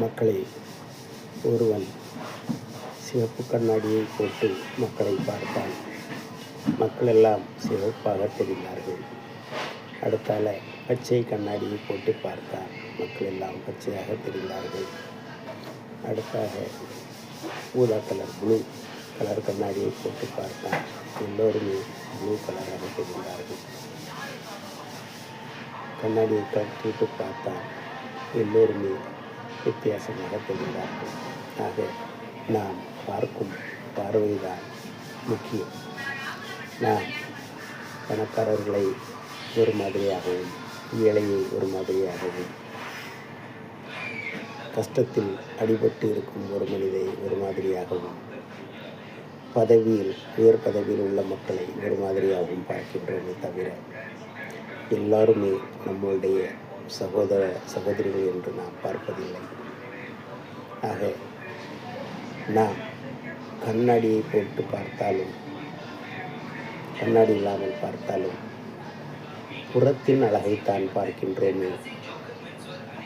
மக்களை ஒருவன் சிவப்பு கண்ணாடியை போட்டு மக்களை பார்த்தான். மக்கள் எல்லாம் சிவப்பாக தெரிந்தார்கள். அடுத்தால பச்சை கண்ணாடியை போட்டு பார்த்தான். மக்கள் எல்லாம் பச்சையாக தெரிந்தார்கள். அடுத்தாக ஊதா கலர் ப்ளூ கலர் கண்ணாடியை போட்டு பார்த்தான். எல்லோருமே ப்ளூ கலராக தெரிந்தார்கள். கண்ணாடியை கட்டிட்டு பார்த்தான். எல்லோருமே வித்தியாசமாக தெரிந்தார்கள். ஆக நாம் பார்க்கும் பார்வைதான் முக்கியம். நாம் பணக்காரர்களை ஒரு மாதிரியாகவும், ஏழையை ஒரு மாதிரியாகவும், கஷ்டத்தில் அடிபட்டு இருக்கும் ஒரு மனிதை ஒரு மாதிரியாகவும், உயர் பதவியில் உள்ள மக்களை ஒரு மாதிரியாகவும் பார்க்கின்றோமே தவிர எல்லாருமே நம்முடைய சகோதர சகோதரிகள் என்று நாம் பார்ப்பதில்லை. ஆக நாம் கண்ணாடியை போட்டு பார்த்தாலும், கண்ணாடி இல்லாமல் பார்த்தாலும் புறத்தின் அழகைத்தான் பார்க்கின்றோமே.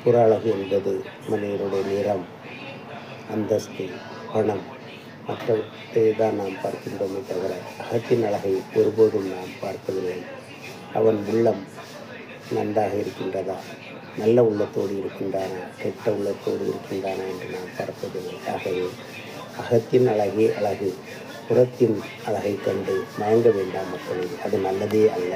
புற அழகு என்பது மனிதனுடைய நிறம், அந்தஸ்து, பணம் மற்றவற்றை தான் நாம் பார்க்கின்றோமே தவிர அகத்தின் அழகை ஒருபோதும் நாம் பார்ப்பதில்லை. அவன் உள்ளம் நன்றாக இருக்கின்றதா, நல்ல உள்ளத்தோடு இருக்கின்றானா, கெட்ட உள்ளத்தோடு இருக்கின்றானா என்று நாம் பார்ப்பதில்லை. ஆகவே அகத்தின் அழகே அழகு, புறத்தின் அழகை கண்டு மயங்க வேண்டாம் மக்களே, அது நல்லதே அல்ல.